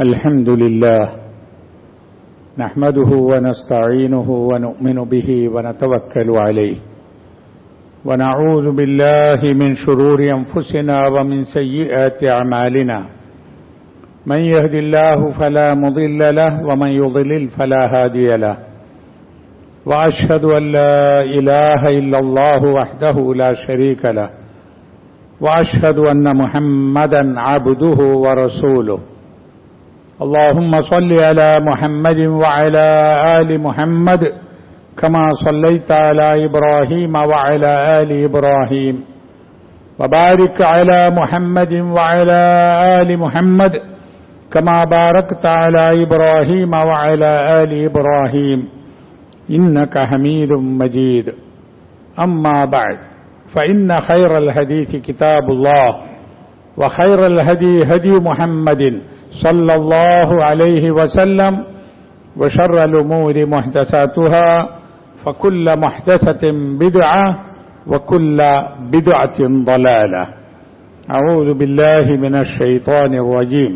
الحمد لله نحمده ونستعينه ونؤمن به ونتوكل عليه ونعوذ بالله من شرور أنفسنا ومن سيئات أعمالنا من يهد الله فلا مضل له ومن يضلل فلا هادي له وأشهد أن لا إله إلا الله وحده لا شريك له وأشهد أن محمدا عبده ورسوله اللهم صل على محمد وعلى آل محمد كما صليت على إبراهيم وعلى آل إبراهيم وبارك على محمد وعلى آل محمد كما باركت على إبراهيم وعلى آل إبراهيم إنك حميد مجيد أما بعد فإن خير الحديث كتاب الله وخير الهدي هدي محمد صلى الله عليه وسلم وشر الأمور محدثاتها فكل محدثة بدعة وكل بدعة ضلالة أعوذ بالله من الشيطان الرجيم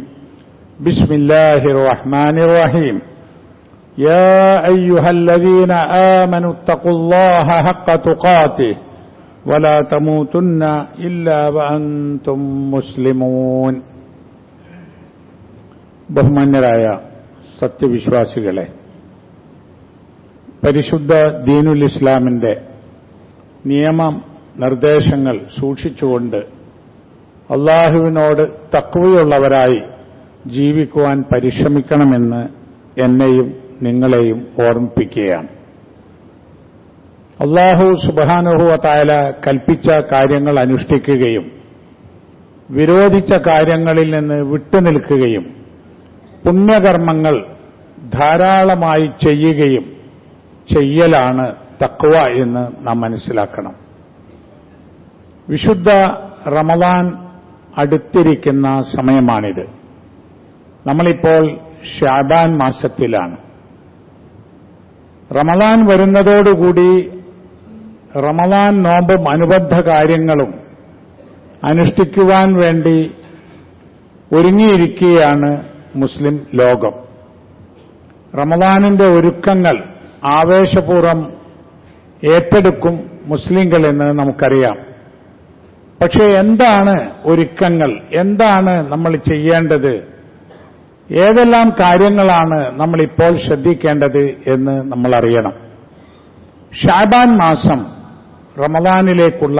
بسم الله الرحمن الرحيم يا أيها الذين آمنوا اتقوا الله حق تقاته ولا تموتن إلا وأنتم مسلمون ബഹുമാന്യരായ സത്യവിശ്വാസികളെ, പരിശുദ്ധ ദീനുൽ ഇസ്ലാമിന്റെ നിയമ നിർദ്ദേശങ്ങൾ സൂക്ഷിച്ചുകൊണ്ട് അള്ളാഹുവിനോട് തഖ്വയുള്ളവരായി ജീവിക്കുവാൻ പരിശ്രമിക്കണമെന്ന് എന്നെയും നിങ്ങളെയും ഓർമ്മിപ്പിക്കുകയാണ്. അല്ലാഹു സുബ്ഹാനഹു വ തആല കൽപ്പിച്ച കാര്യങ്ങൾ അനുഷ്ഠിക്കുകയും വിരോധിച്ച കാര്യങ്ങളിൽ നിന്ന് വിട്ടുനിൽക്കുകയും പുണ്യകർമ്മങ്ങൾ ധാരാളമായി ചെയ്യുകയും ചെയ്യലാണ് തഖ്വ എന്ന് നാം മനസ്സിലാക്കണം. വിശുദ്ധ റമളാൻ അടുത്തിരിക്കുന്ന സമയമാണിത്. നമ്മളിപ്പോൾ ശഅബാൻ മാസത്തിലാണ്. റമളാൻ വരുന്നതോടുകൂടി റമളാൻ നോമ്പും അനുബന്ധ കാര്യങ്ങളും അനുഷ്ഠിക്കുവാൻ വേണ്ടി ഒരുങ്ങിയിരിക്കുകയാണ് മുസ്ലിം ലോകം. റമളാനിന്റെ ഒരുക്കങ്ങൾ ആവേശപൂർവ്വം ഏറ്റെടുക്കും മുസ്ലിങ്ങൾ എന്ന് നമുക്കറിയാം. പക്ഷേ എന്താണ് ഒരുക്കങ്ങൾ, എന്താണ് നമ്മൾ ചെയ്യേണ്ടത്, ഏതെല്ലാം കാര്യങ്ങളാണ് നമ്മളിപ്പോൾ ശ്രദ്ധിക്കേണ്ടത് എന്ന് നമ്മൾ അറിയണം. ശഅബാൻ മാസം റമളാനിലേക്കുള്ള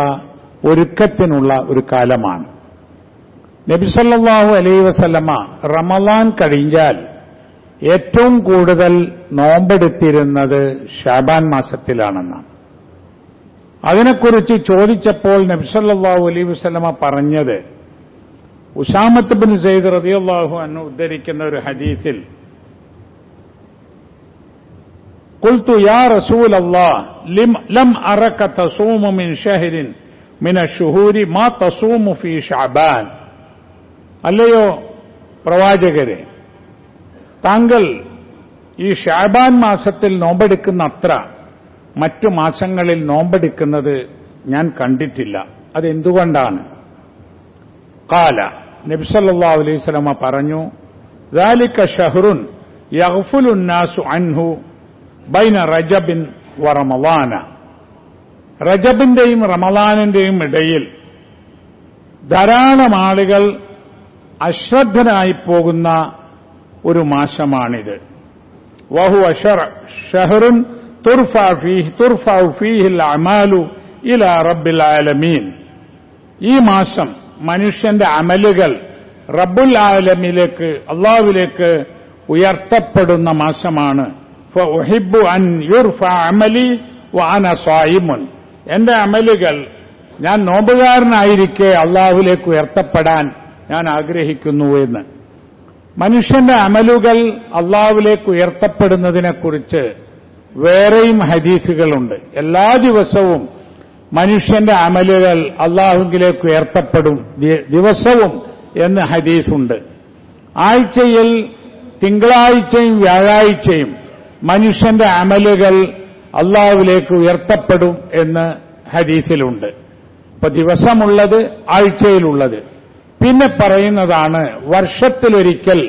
ഒരുക്കത്തിനുള്ള ഒരു കാലമാണ്. നബി സല്ലല്ലാഹു അലൈഹി വസല്ലമ റമളാൻ കഴിഞ്ഞാൽ ഏറ്റവും കൂടുതൽ നോമ്പെടുത്തിരുന്നത് ശഅബാൻ മാസത്തിലാണെന്നാണ്. അതിനെക്കുറിച്ച് ചോദിച്ചപ്പോൾ നബി സല്ലല്ലാഹു അലൈഹി വസല്ലമ പറഞ്ഞത്, ഉസാമത്ത് ബിൻ സെയ്ദ് റളിയല്ലാഹു അൻഹു ഉദ്ധരിക്കുന്ന ഒരു ഹദീസിൽ, ഖുൽതു യാ റസൂലല്ലാഹ് ലം അറക തസൂമു മിൻ ഷഹ്രിൻ മിന അശ്ശുഹൂരി മാ തസൂമു ഫീ ശഅബാൻ. അല്ലയോ പ്രവാചകരെ, താങ്കൾ ഈ ശഅബാൻ മാസത്തിൽ നോമ്പെടുക്കുന്ന അത്ര മറ്റു മാസങ്ങളിൽ നോമ്പെടുക്കുന്നത് ഞാൻ കണ്ടിട്ടില്ല. അതെന്തുകൊണ്ടാണ്? ഖാല, നബി സല്ലല്ലാഹു അലൈഹി വസല്ലമ പറഞ്ഞു, ദാലിക ഷഹ്റുൻ യഗ്ഫുലു നാസു അൻഹു ബൈന റജബിൻ വ റമളാന. റജബിന്റെയും റമളാനിന്റെയും ഇടയിൽ ധാരാളം ആളുകൾ അശ്രദ്ധനായി പോകുന്ന ഒരു മാസമാണിത്. വഹുവ ഷഹ്റുൻ തുർഫഉ ഫീഹിൽ അമാലു ഇലാ റബ്ബിൽ ആലമീൻ. ഈ മാസം മനുഷ്യന്റെ അമലുകൾ റബ്ബുൽ ആലമീനിലേക്ക്, അല്ലാഹുവിലേക്ക് ഉയർത്തപ്പെടുന്ന മാസമാണ്. ഫഉഹിബ്ബു അൻ യുർഫഅ അമലി വഅന സായിമുൻ. എന്റെ അമലുകൾ ഞാൻ നോമ്പുകാരനായിരിക്കെ അല്ലാഹുവിലേക്ക് ഉയർത്തപ്പെടാൻ ഞാൻ ആഗ്രഹിക്കുന്നു എന്ന്. മനുഷ്യന്റെ അമലുകൾ അല്ലാഹുവിലേക്ക് ഉയർത്തപ്പെടുന്നതിനെക്കുറിച്ച് വേറെയും ഹദീസുകളുണ്ട്. എല്ലാ ദിവസവും മനുഷ്യന്റെ അമലുകൾ അല്ലാഹുവിലേക്ക് ഉയർത്തപ്പെടും ദിവസവും എന്ന് ഹദീസുണ്ട്. ആഴ്ചയിൽ തിങ്കളാഴ്ചയും വ്യാഴാഴ്ചയും മനുഷ്യന്റെ അമലുകൾ അല്ലാഹുവിലേക്ക് ഉയർത്തപ്പെടും എന്ന് ഹദീസിലുണ്ട്. ഇപ്പൊ ദിവസമുള്ളത്, ആഴ്ചയിലുള്ളത്. പിന്നെ പറയുന്നതാണ് വർഷത്തിലൊരിക്കൽ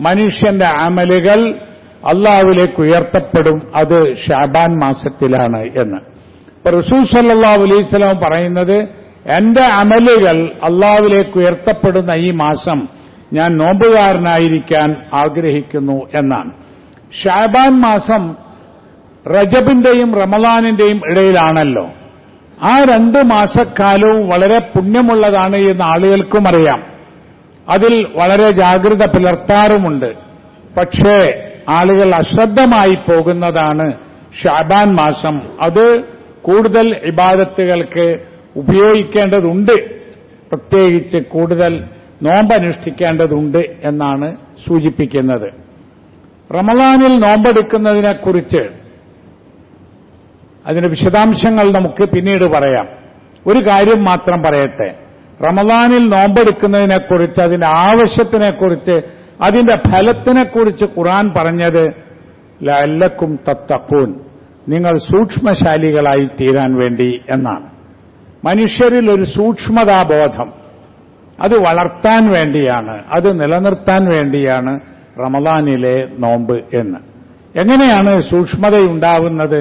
മനുഷ്യന്റെ അമലുകൾ അള്ളാഹുവിലേക്ക് ഉയർത്തപ്പെടും, അത് ശഅബാൻ മാസത്തിലാണ് എന്ന്. ഇപ്പൊ റസൂൽ സല്ലല്ലാഹു അലൈഹി വസല്ലം പറയുന്നത്, എന്റെ അമലുകൾ അള്ളാഹുവിലേക്ക് ഉയർത്തപ്പെടുന്ന ഈ മാസം ഞാൻ നോമ്പുകാരനായിരിക്കാൻ ആഗ്രഹിക്കുന്നു എന്നാണ്. ശഅബാൻ മാസം റജബിന്റെയും റമളാനിന്റെയും ഇടയിലാണല്ലോ. ആ 2 മാസക്കാലവും വളരെ പുണ്യമുള്ളതാണ് എന്ന് ആളുകൾക്കും അറിയാം. അതിൽ വളരെ ജാഗ്രത പുലർത്താറുമുണ്ട്. പക്ഷേ ആളുകൾ അശ്രദ്ധമായി പോകുന്നതാണ് ശഅബാൻ മാസം. അത് കൂടുതൽ ഇബാദത്തുകൾക്ക് ഉപയോഗിക്കേണ്ടതുണ്ട്, പ്രത്യേകിച്ച് കൂടുതൽ നോമ്പനുഷ്ഠിക്കേണ്ടതുണ്ട് എന്നാണ് സൂചിപ്പിക്കുന്നത്. റമളാനിൽ നോമ്പെടുക്കുന്നതിനെക്കുറിച്ച് അതിന്റെ വിശദാംശങ്ങൾ നമുക്ക് പിന്നീട് പറയാം. ഒരു കാര്യം മാത്രം പറയട്ടെ. റമളാനിൽ നോമ്പെടുക്കുന്നതിനെക്കുറിച്ച്, അതിന്റെ ആവശ്യത്തിനെക്കുറിച്ച്, അതിന്റെ ഫലത്തിനെക്കുറിച്ച് ഖുർആൻ പറഞ്ഞത് ലഅല്ലക്കും തത്തഖൂൻ, നിങ്ങൾ സൂക്ഷ്മശാലികളായി തീരാൻ വേണ്ടി എന്നാണ്. മനുഷ്യരിൽ ഒരു സൂക്ഷ്മതാബോധം, അത് വളർത്താൻ വേണ്ടിയാണ്, അത് നിലനിർത്താൻ വേണ്ടിയാണ് റമളാനിലെ നോമ്പ് എന്ന്. എങ്ങനെയാണ് സൂക്ഷ്മതയുണ്ടാവുന്നത്?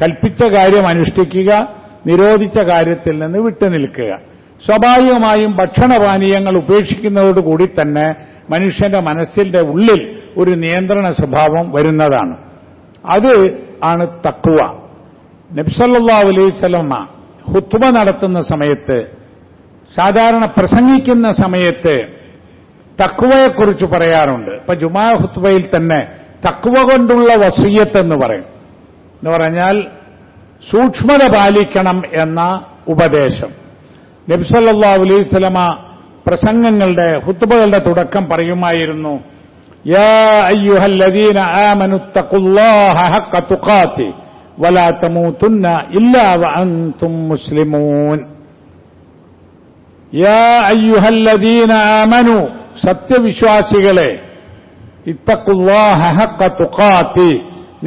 കൽപ്പിച്ച കാര്യം അനുഷ്ഠിക്കുക, നിരോധിച്ച കാര്യത്തിൽ നിന്ന് വിട്ടുനിൽക്കുക. സ്വാഭാവികമായും ഭക്ഷണപാനീയങ്ങൾ ഉപേക്ഷിക്കുന്നതോടുകൂടി തന്നെ മനുഷ്യന്റെ മനസ്സിന്റെ ഉള്ളിൽ ഒരു നിയന്ത്രണ സ്വഭാവം വരുന്നതാണ്. അത് ആണ് തഖ്വ. നബി സല്ലല്ലാഹു അലൈഹി വസല്ലം ഖുത്ബ നടത്തുന്ന സമയത്ത്, സാധാരണ പ്രസംഗിക്കുന്ന സമയത്ത് തഖ്വയെക്കുറിച്ച് പറയാറുണ്ട്. ഇപ്പൊ ജുമാ ഖുത്ബയിൽ തന്നെ തഖ്വ കൊണ്ടുള്ള വസിയ്യത്ത് എന്ന് പറയും. എന്ന് പറഞ്ഞാൽ സൂക്ഷ്മത പാലിക്കണം എന്ന ഉപദേശം. നബി സല്ലല്ലാഹു അലൈഹി വസല്ലം പ്രസംഗങ്ങളുടെ ഖുത്ബകളുടെ തുടക്കം പറയുമായിരുന്നു, യാ അയ്യുഹല്ലദീന ആമനു തഖുല്ലാഹ ഹഖ്ക തുഖാതി വലാ തമൂതുന്ന ഇല്ലാ വഅൻതും മുസ്ലിമൂൻ. യാ അയ്യുഹല്ലദീന ആമനു, സത്യവിശ്വാസികളെ, ഇത്തഖുല്ലാഹ ഹഖ്ക തുഖാതി,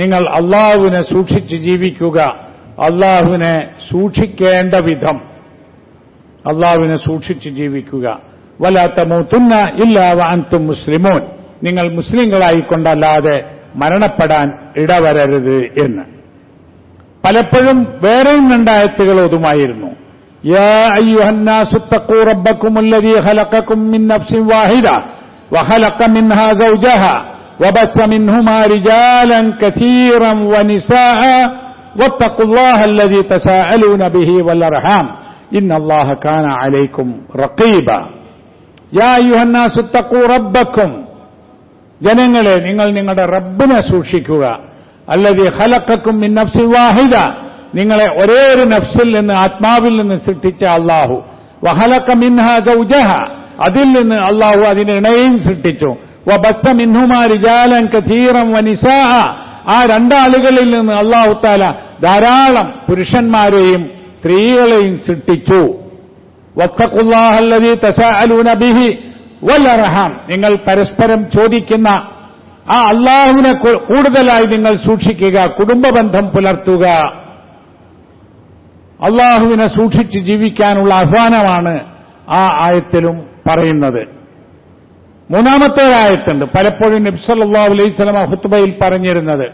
നിങ്ങൾ അള്ളാഹുവിനെ സൂക്ഷിച്ച് ജീവിക്കുക. അള്ളാഹുവിനെ സൂക്ഷിക്കേണ്ട വിധം അള്ളാഹുവിനെ സൂക്ഷിച്ച് ജീവിക്കുക. വലാ തമൂതുന്ന ഇല്ലാ വഅൻതും മുസ്ലിമൂൻ, നിങ്ങൾ മുസ്ലിങ്ങളായിക്കൊണ്ടല്ലാതെ മരണപ്പെടാൻ ഇടവരരുത് എന്ന്. പലപ്പോഴും വേറെയും 2 ആയത്തുകൾ ഓതുമായിരുന്നു. യാ അയ്യുഹന്നാസു തഖൂ റബ്ബക്കുമുല്ലദീ ഖലഖക്കും മിൻ നഫ്സിൻ വാഹിദ വഖലഖ മിൻഹാ സൗജഹ വബث منهما رجالا كثيرا ونساء واتقوا الله الذي تساءلون به والارحام ان الله كان عليكم رقيبا. يا ايها الناس اتقوا ربكم, ജനങ്ങളെ, നിങ്ങൾ നിങ്ങളുടെ റബ്ബിനെ സൂക്ഷിക്കുക. അല്ലദീ ഖലഖക്കും മിൻ നഫ്സിൻ വാഹിദ, നിങ്ങളെ ഒരേ ഒരു നഫ്സിൽ നിന്ന്, ആത്മാവിൽ നിന്ന് സൃഷ്ടിച്ച അല്ലാഹു. വഖലഖ മിൻഹാ സൗജഹ, അതിൽ നിന്ന് അല്ലാഹു അതിനെ ഇണയെയും സൃഷ്ടിച്ചു. വബث മിൻഹുമാ റിജാലൻ കസീറൻ വനിസാഅ, ആ 2 ആളുകളിൽ നിന്ന് അല്ലാഹു തആല ധാരാളം പുരുഷന്മാരെയും സ്ത്രീകളെയും സൃഷ്ടിച്ചു. വത്തഖുല്ലാഹ അല്ലദീ തസാഅലൂന ബിഹി വൽഅർഹാം, നിങ്ങൾ പരസ്പരം ചോദിക്കുന്ന ആ അല്ലാഹുവിനെ കൂടുതലായി നിങ്ങൾ സൂക്ഷിക്കുക, കുടുംബബന്ധം പുലർത്തുക. അല്ലാഹുവിനെ സൂക്ഷിച്ച് ജീവിക്കാനുള്ള ആഹ്വാനമാണ് ആ ആയത്തിലും പറയുന്നത്. 3-ാമത്തെ ആയത്തുണ്ട്, പലപ്പോഴും നബി സല്ലല്ലാഹു അലൈഹി വസല്ലം ഖുത്ബയിൽ പറഞ്ഞിരുന്നത്,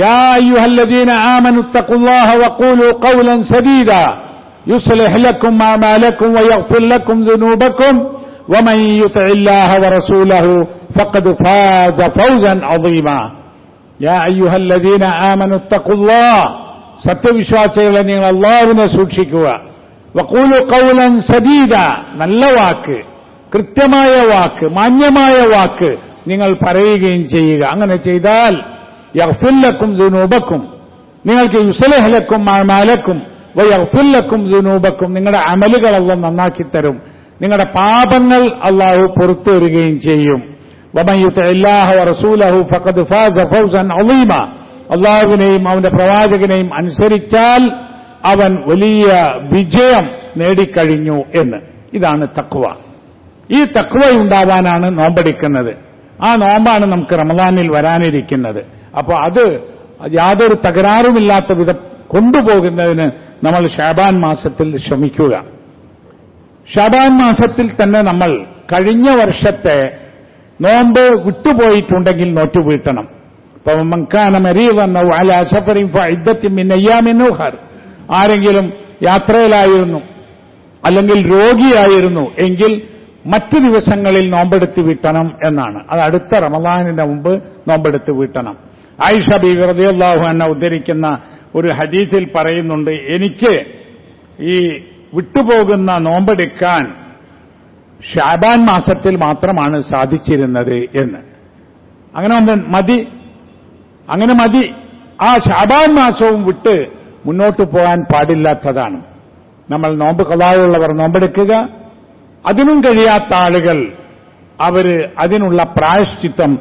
യാ അയ്യുഹല്ലദീന ആമനു തഖുല്ലാഹ വഖൂലു ഖൗലൻ സദീദാ യുസ്ലിഹ് ലക്കും അഅമാലക്കും വയഗ്ഫിർ ലക്കും ദുനൂബക്കും വമൻ യുതിഇല്ലാഹ വറസൂലഹു ഫഖദ് ഫാസ ഫൗസൻ അദീമാ. യാ അയ്യുഹല്ലദീന ആമനു തഖുല്ലാഹ, സത്യവിശ്വാസികളെ, നിങ്ങൾ അല്ലാഹുവിനെ സൂക്ഷിക്കുക. വഖൂലു ഖൗലൻ സദീദാ, നല്ല വാക്ക്, കൃത്യമായ വാക്ക്, മാന്യമായ വാക്ക് നിങ്ങൾ പറയുകയും ചെയ്യുക. അങ്ങനെ ചെയ്താൽ യഗ്ഫിർ ലക്കും ദുനൂബക്കും, നിങ്ങൾക്ക് യുസ്ലിഹ് ലക്കും അഅമാലക്കും വയഗ്ഫിർ ലക്കും ദുനൂബക്കും, നിങ്ങളുടെ അമലുകൾ അല്ലാഹു നന്നാക്കി തരും, നിങ്ങളുടെ പാപങ്ങൾ അല്ലാഹു പുറത്തു തരുകയും ചെയ്യും. വമൻ യുതിഇല്ലാഹ വറസൂലഹു ഫഖദ് ഫാസ ഫൗസൻ അളീമാ, അല്ലാഹുവിനെയും അവന്റെ പ്രവാചകനെയും അനുസരിച്ചാൽ അവൻ വലിയ വിജയം നേടിക്കഴിഞ്ഞു എന്ന്. ഇതാണ് തഖ്വ. ഈ തഖ്വയുണ്ടാവാനാണ് നോമ്പെടുക്കുന്നത്. ആ നോമ്പാണ് നമുക്ക് റമളാനിൽ വരാനിരിക്കുന്നത്. അപ്പോൾ അത് യാതൊരു തകരാറുമില്ലാത്ത വിധം കൊണ്ടുപോകുന്നതിന് നമ്മൾ ശഅബാൻ മാസത്തിൽ ശ്രമിക്കുക. ശഅബാൻ മാസത്തിൽ തന്നെ നമ്മൾ കഴിഞ്ഞ വർഷത്തെ നോമ്പ് വിട്ടുപോയിട്ടുണ്ടെങ്കിൽ നോറ്റു വീട്ടണം. ആരെങ്കിലും യാത്രയിലായിരുന്നു അല്ലെങ്കിൽ രോഗിയായിരുന്നു എങ്കിൽ മറ്റു ദിവസങ്ങളിൽ നോമ്പെടുത്ത് വീട്ടണം എന്നാണ്. അത് അടുത്ത റമളാനിന്റെ മുമ്പ് നോമ്പെടുത്ത് വീട്ടണം. ആയിഷ ബീവി റളിയല്ലാഹു അൻഹ ഉദ്ധരിക്കുന്ന ഒരു ഹദീസിൽ പറയുന്നുണ്ട്, എനിക്ക് ഈ വിട്ടുപോകുന്ന നോമ്പെടുക്കാൻ ശഅബാൻ മാസത്തിൽ മാത്രമാണ് സാധിച്ചിരുന്നത് എന്ന്. അങ്ങനെ മതി. ആ ശഅബാൻ മാസവും വിട്ട് മുന്നോട്ട് പോകാൻ പാടില്ലാത്തതാണ്. നമ്മൾ നോമ്പ് ഖളാഉള്ളവർ നോമ്പെടുക്കുക, അതിനും കഴിയാത്ത ആളുകൾ അതിനുള്ള പ്രായശ്ചിത്തം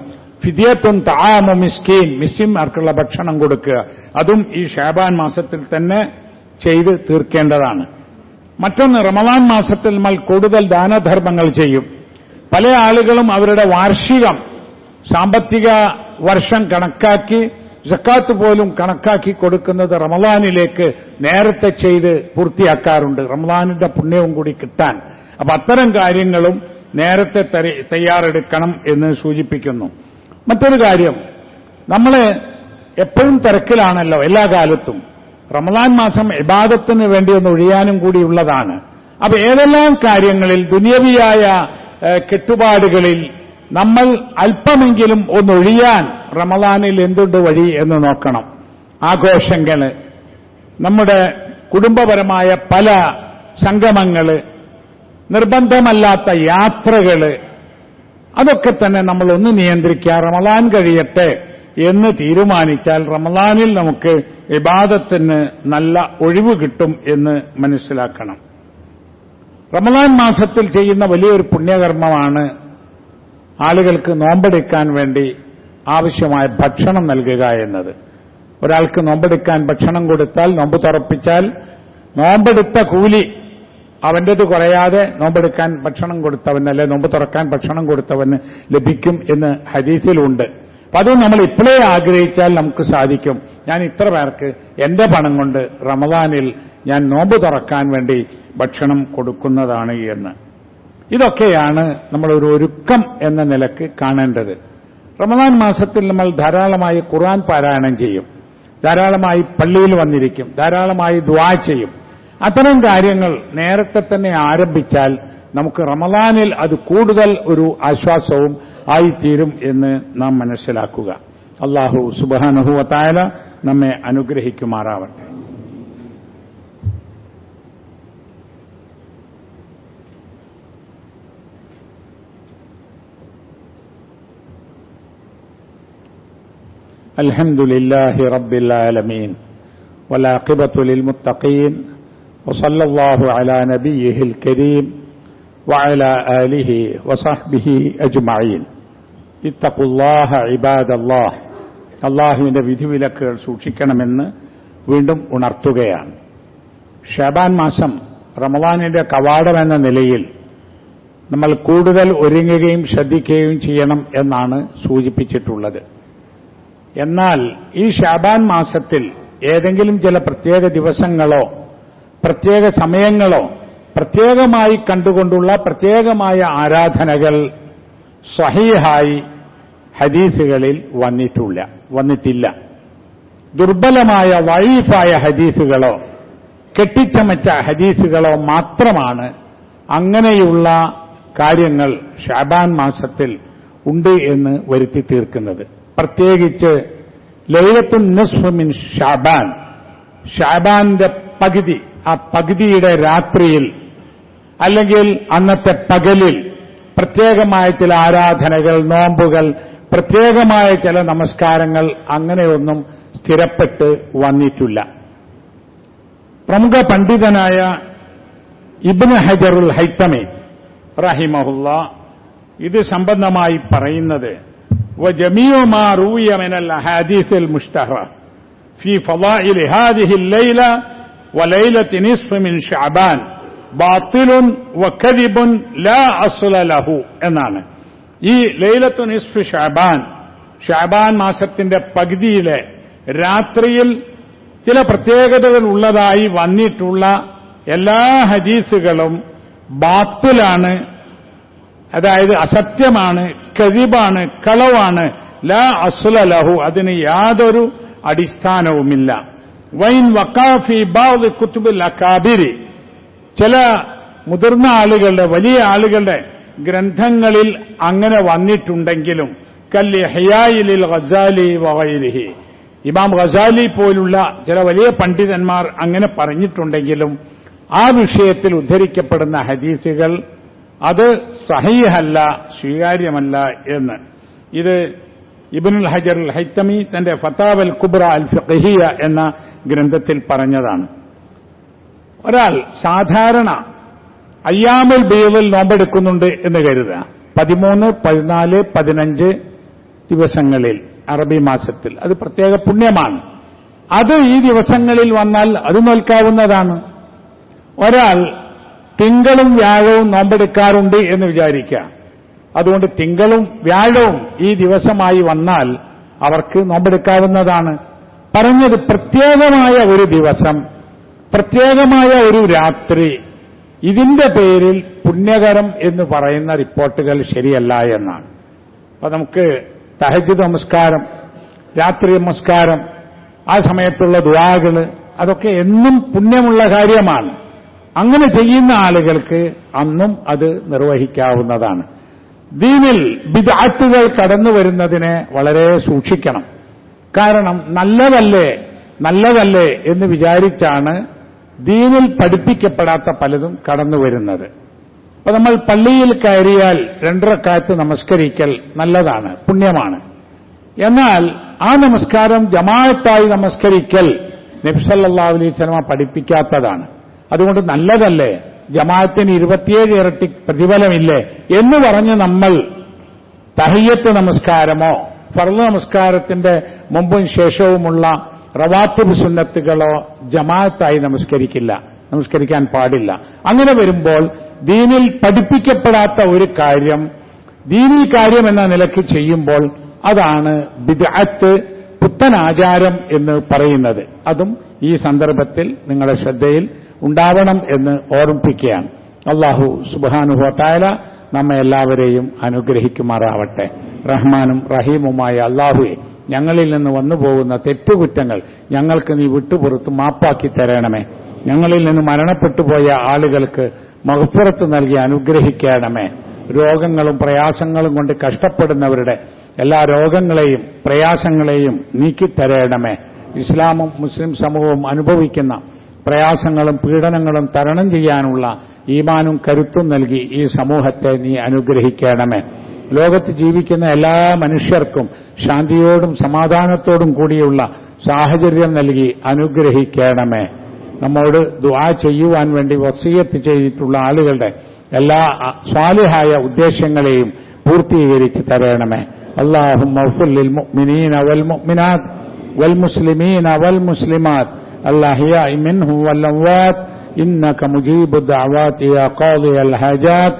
ഫിദിയത്തുൻ തആമു മിസ്കീൻ, മിസ്കിന്മാർക്കുള്ള ഭക്ഷണം കൊടുക്കുക, അതും ഈ ശഅബാൻ മാസത്തിൽ തന്നെ ചെയ്ത് തീർക്കേണ്ടതാണ്. മറ്റൊന്ന്, റമളാൻ മാസത്തിൽ നമ്മൾ കൂടുതൽ ദാനധർമ്മങ്ങൾ ചെയ്യും. പല ആളുകളും അവരുടെ വാർഷികം സാമ്പത്തിക വർഷം കണക്കാക്കി സക്കാത്ത് പോലും കണക്കാക്കി കൊടുക്കുന്നത് റമളാനിലേക്ക് നേരത്തെ ചെയ്ത് പൂർത്തിയാക്കാറുണ്ട്, റമളാനിന്റെ പുണ്യവും കൂടി കിട്ടാൻ. അപ്പൊ അത്തരം കാര്യങ്ങളും നേരത്തെ തയ്യാറെടുക്കണം എന്ന് സൂചിപ്പിക്കുന്നു. മറ്റൊരു കാര്യം, നമ്മൾ എപ്പോഴും തിരക്കിലാണല്ലോ എല്ലാ കാലത്തും. റമളാൻ മാസം ഇബാദത്തിന് വേണ്ടി ഒന്ന് ഒഴിയാനും കൂടിയുള്ളതാണ്. അപ്പൊ ഏതെല്ലാം കാര്യങ്ങളിൽ ദുനിയവിയായ കെട്ടുപാടുകളിൽ നമ്മൾ അല്പമെങ്കിലും ഒന്നൊഴിയാൻ റമളാനിൽ എന്തുണ്ട് വഴി എന്ന് നോക്കണം. ആഘോഷങ്ങള്, നമ്മുടെ കുടുംബപരമായ പല സംഗമങ്ങള്, നിർബന്ധമല്ലാത്ത യാത്രകള്, അതൊക്കെ തന്നെ നമ്മൾ ഒന്ന് നിയന്ത്രിക്കുക. റമളാൻ കഴിയട്ടെ എന്ന് തീരുമാനിച്ചാൽ റമളാനിൽ നമുക്ക് ഇബാദത്തിന് നല്ല ഒഴിവ് കിട്ടും എന്ന് മനസ്സിലാക്കണം. റമളാൻ മാസത്തിൽ ചെയ്യുന്ന വലിയൊരു പുണ്യകർമ്മമാണ് ആളുകൾക്ക് നോമ്പെടുക്കാൻ വേണ്ടി ആവശ്യമായ ഭക്ഷണം നൽകുക എന്നത്. ഒരാൾക്ക് നോമ്പെടുക്കാൻ ഭക്ഷണം കൊടുത്താൽ, നോമ്പ് തുറപ്പിച്ചാൽ, നോമ്പെടുത്ത കൂലി അവന്റേത് കുറയാതെ നോമ്പെടുക്കാൻ ഭക്ഷണം കൊടുത്തവന്, അല്ലെ നോമ്പ് തുറക്കാൻ ഭക്ഷണം കൊടുത്തവന് ലഭിക്കും എന്ന് ഹദീസിലുണ്ട്. അപ്പൊ അത് നമ്മൾ ഇപ്പോഴേ ആഗ്രഹിച്ചാൽ നമുക്ക് സാധിക്കും. ഞാൻ ഇത്ര പേർക്ക് എന്റെ പണം കൊണ്ട് റമളാനിൽ ഞാൻ നോമ്പ് തുറക്കാൻ വേണ്ടി ഭക്ഷണം കൊടുക്കുന്നതാണ് എന്ന്. ഇതൊക്കെയാണ് നമ്മളൊരു ഒരുക്കം എന്ന നിലക്ക് കാണേണ്ടത്. റമളാൻ മാസത്തിൽ നമ്മൾ ധാരാളമായി ഖുർആൻ പാരായണം ചെയ്യും, ധാരാളമായി പള്ളിയിൽ വന്നിരിക്കും, ധാരാളമായി ദുആ ചെയ്യും. അത്തരം കാര്യങ്ങൾ നേരത്തെ തന്നെ ആരംഭിച്ചാൽ നമുക്ക് റമളാനിൽ അത് കൂടുതൽ ഒരു ആശ്വാസവും ആയിത്തീരും എന്ന് നാം മനസ്സിലാക്കുക. അല്ലാഹു സുബ്ഹാനഹു വ തആല നമ്മെ അനുഗ്രഹിക്കുമാറാവട്ടെ. അൽഹംദുലില്ലാഹി റബ്ബിൽ ആലമീൻ വലാഖിബത്തു ലിൽമുത്തഖീൻ വസല്ലല്ലാഹു അലാ നബിയ്യിഹിൽ കരീം വഅലാ ആലിഹി വസഹ്ബിഹി അജ്മഈൻ. ഇത്തഖുല്ലാഹ ഇബാദല്ലാഹ്. അല്ലാഹുവിന്റെ വിധിവിലക്കുകൾ സൂക്ഷിക്കണമെന്ന് വീണ്ടും ഉണർത്തുകയാണ്. ശഅബാൻ മാസം റമളാനിന്റെ കവാടം എന്ന നിലയിൽ നമ്മൾ കൂടുതൽ ഒരുങ്ങുകയും ശ്രദ്ധിക്കുകയും ചെയ്യണം എന്നാണ് സൂചിപ്പിച്ചിട്ടുള്ളത്. എന്നാൽ ഈ ശഅബാൻ മാസത്തിൽ ഏതെങ്കിലും ചില പ്രത്യേക ദിവസങ്ങളോ പ്രത്യേക സമയങ്ങളോ പ്രത്യേകമായി കണ്ടുകൊണ്ടുള്ള പ്രത്യേകമായ ആരാധനകൾ സ്വഹീഹായി ഹദീസുകളിൽ വന്നിട്ടില്ല. ദുർബലമായ വഈഫായ ഹദീസുകളോ കെട്ടിച്ചമച്ച ഹദീസുകളോ മാത്രമാണ് അങ്ങനെയുള്ള കാര്യങ്ങൾ ശഅബാൻ മാസത്തിൽ ഉണ്ട് എന്ന് വരുത്തി തീർക്കുന്നത്. പ്രത്യേകിച്ച് ലൈലത്തുൻ നിസ്ഫ് മിൻ ശഅബാൻ, ശഅബാന്റെ പകുതി, ആ പകുതിയുടെ രാത്രിയിൽ അല്ലെങ്കിൽ അന്നത്തെ പകലിൽ പ്രത്യേകമായ ചില ആരാധനകൾ, നോമ്പുകൾ, പ്രത്യേകമായ ചില നമസ്കാരങ്ങൾ അങ്ങനെയൊന്നും സ്ഥിരപ്പെട്ട് വന്നിട്ടില്ല. പ്രമുഖ പണ്ഡിതനായ ഇബ്നു ഹജറുൽ ഹൈതമി റഹിമഹുല്ലാ ഇത് സംബന്ധമായി പറയുന്നത്, وجميع ما روي من الأحاديث المشتهرة في فضائل هذه الليلة وليلة نصف من شعبان باطل وكذب لا أصل له എന്നാണ്. ഈ ലൈലത്തു നിസ്ഫ് ഷഅബാൻ, ഷഅബാൻ മാസത്തിന്റെ പകുതിയിലെ രാത്രിയിൽ ചില പ്രത്യേകതകൾ ഉള്ളതായി വന്നിട്ടുള്ള എല്ലാ ഹദീസുകളും ബാത്തിലാണ്, അതായത് അസത്യമാണ്, കദിബാണ്, കളവാണ്, ലാ അസ്ല ലഹു, അതിന് യാതൊരു അടിസ്ഥാനവുമില്ല. വൈൻ വഖാഫി ബഅദ് കുതുബിൽ അകാബിരി, ചില മുതിർന്ന ആളുകളുടെ, വലിയ ആളുകളുടെ ഗ്രന്ഥങ്ങളിൽ അങ്ങനെ വന്നിട്ടുണ്ടെങ്കിലും കല്ലിഹ്യാഇൽ ഗസാലി വഗൈരിഹി, ഇമാം ഗസാലി പോലുള്ള ചില വലിയ പണ്ഡിതന്മാർ അങ്ങനെ പറഞ്ഞിട്ടുണ്ടെങ്കിലും ആ വിഷയത്തിൽ ഉദ്ധരിക്കപ്പെടുന്ന ഹദീസുകൾ അത് സഹീഹല്ല, സ്വീകാര്യമല്ല എന്ന് ഇത് ഇബ്നുൽ ഹജർ അൽ ഹൈത്തമി തന്റെ ഫതാവൽ കുബ്ര അൽ ഫിഖ്ഹിയ എന്ന ഗ്രന്ഥത്തിൽ പറഞ്ഞതാണ്. ഒരാൾ സാധാരണ അയ്യാമുൽ ബീദിൽ നോമ്പെടുക്കുന്നുണ്ട് എന്ന് കരുതുക, 13, 14, 15 ദിവസങ്ങളിൽ അറബി മാസത്തിൽ, അത് പ്രത്യേക പുണ്യമാണ്. അത് ഈ ദിവസങ്ങളിൽ വന്നാൽ അത് നോൽക്കാവുന്നതാണ്. ഒരാൾ തിങ്കളും വ്യാഴവും നോമ്പെടുക്കാറുണ്ട് എന്ന് വിചാരിക്കുക, അതുകൊണ്ട് തിങ്കളും വ്യാഴവും ഈ ദിവസമായി വന്നാൽ അവർക്ക് നോമ്പെടുക്കാവുന്നതാണ്. പറഞ്ഞത് പ്രത്യേകമായ ഒരു ദിവസം, പ്രത്യേകമായ ഒരു രാത്രി, ഇതിന്റെ പേരിൽ പുണ്യകരം എന്ന് പറയുന്ന റിപ്പോർട്ടുകൾ ശരിയല്ല എന്നാണ്. അപ്പൊ നമുക്ക് തഹജ്ജുദ് നമസ്കാരം, രാത്രി നമസ്കാരം, ആ സമയത്തുള്ള ദുആകൾ, അതൊക്കെ എന്നും പുണ്യമുള്ള കാര്യമാണ്. അങ്ങനെ ചെയ്യുന്ന ആളുകൾക്ക് അന്നും അത് നിർവഹിക്കാവുന്നതാണ്. ദീനിൽ ബിദ്അത്തുകൾ കടന്നു വരുന്നതിനെ വളരെ സൂക്ഷിക്കണം. കാരണം നല്ലതല്ലേ എന്ന് വിചാരിച്ചാണ് ദീനിൽ പഠിപ്പിക്കപ്പെടാത്ത പലതും കടന്നു വരുന്നത്. അപ്പൊ നമ്മൾ പള്ളിയിൽ കയറിയാൽ 2 റക്അത്ത് നമസ്കരിക്കൽ നല്ലതാണ്, പുണ്യമാണ്. എന്നാൽ ആ നമസ്കാരം ജമാഅത്തായി നമസ്കരിക്കൽ നബി സല്ലല്ലാഹു അലൈഹി വസല്ലം പഠിപ്പിക്കാത്തതാണ്. അതുകൊണ്ട് നല്ലതല്ലേ, ജമാഅത്തിന് 27 ഇരട്ടി പ്രതിഫലമില്ലേ എന്ന് പറഞ്ഞ് നമ്മൾ തഹിയ്യത്ത് നമസ്കാരമോ ഫർള് നമസ്കാരത്തിന്റെ മുമ്പും ശേഷവുമുള്ള റവാത്തിബ് സുന്നത്തുകളോ ജമാഅത്തായി നമസ്കരിക്കാൻ പാടില്ല. അങ്ങനെ വരുമ്പോൾ ദീനിൽ പഠിപ്പിക്കപ്പെടാത്ത ഒരു കാര്യം ദീനീ കാര്യം എന്ന നിലയ്ക്ക് ചെയ്യുമ്പോൾ അതാണ് ബിദ്അത്ത്, പുത്തനാചാരം എന്ന് പറയുന്നത്. അതും ഈ സന്ദർഭത്തിൽ നിങ്ങളുടെ ശ്രദ്ധയിൽ ഉണ്ടാവണം എന്ന് ഓർമ്മിപ്പിക്കുകയാണ്. അല്ലാഹു സുബ്ഹാനഹു വ തആല നമ്മെ എല്ലാവരെയും അനുഗ്രഹിക്കുമാറാവട്ടെ. റഹ്മാനും റഹീമുമായ അല്ലാഹുവേ, ഞങ്ങളിൽ നിന്ന് വന്നുപോകുന്ന തെറ്റുകുറ്റങ്ങൾ ഞങ്ങൾക്ക് നീ വിട്ടുപുറത്ത് മാപ്പാക്കി തരണമേ. ഞങ്ങളിൽ നിന്ന് മരണപ്പെട്ടുപോയ ആളുകൾക്ക് മഗ്ഫിറത്ത് നൽകി അനുഗ്രഹിക്കണമേ. രോഗങ്ങളും പ്രയാസങ്ങളും കൊണ്ട് കഷ്ടപ്പെടുന്നവരുടെ എല്ലാ രോഗങ്ങളെയും പ്രയാസങ്ങളെയും നീക്കിത്തരണമേ. ഇസ്ലാമും മുസ്ലിം സമൂഹവും അനുഭവിക്കുന്ന പ്രയാസങ്ങളും പീഡനങ്ങളും തരണം ചെയ്യാനുള്ള ഈമാനും കരുത്തും നൽകി ഈ സമൂഹത്തെ നീ അനുഗ്രഹിക്കണമേ. ലോകത്ത് ജീവിക്കുന്ന എല്ലാ മനുഷ്യർക്കും ശാന്തിയോടും സമാധാനത്തോടും കൂടിയുള്ള സാഹചര്യം നൽകി അനുഗ്രഹിക്കണമേ. നമ്മോട് ദുആ ചെയ്യുവാൻ വേണ്ടി വസിയത്ത് ചെയ്തിട്ടുള്ള ആളുകളുടെ എല്ലാ സ്വാലിഹായ ഉദ്ദേശങ്ങളെയും പൂർത്തീകരിച്ച് തരണമേ. അല്ലാഹുമ്മ ഗ്ഫിർ ലിൽ മുഅ്മിനീന വൽ മുഅ്മിനാത്ത് വൽ മുസ്ലിമീന വൽ മുസ്ലിമാത്ത് الأحياء منهم والأموات إنك مجيب الدعوات يا قاضي الحاجات.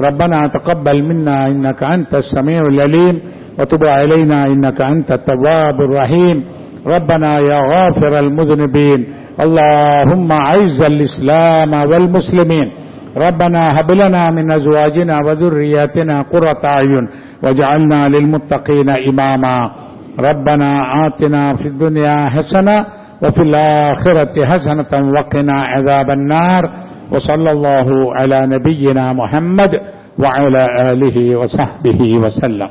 ربنا تقبل منا إنك أنت السميع العليم وتب علينا إنك أنت التواب الرحيم. ربنا يا غافر المذنبين اللهم أعز الإسلام والمسلمين. ربنا هب لنا من أزواجنا وذرياتنا قرة أعين واجعلنا للمتقين إماما. ربنا آتنا في الدنيا حسنة وفي الآخرة حسنة وقنا عذاب النار. وصلى الله على نبينا محمد وعلى آله وصحبه وسلم.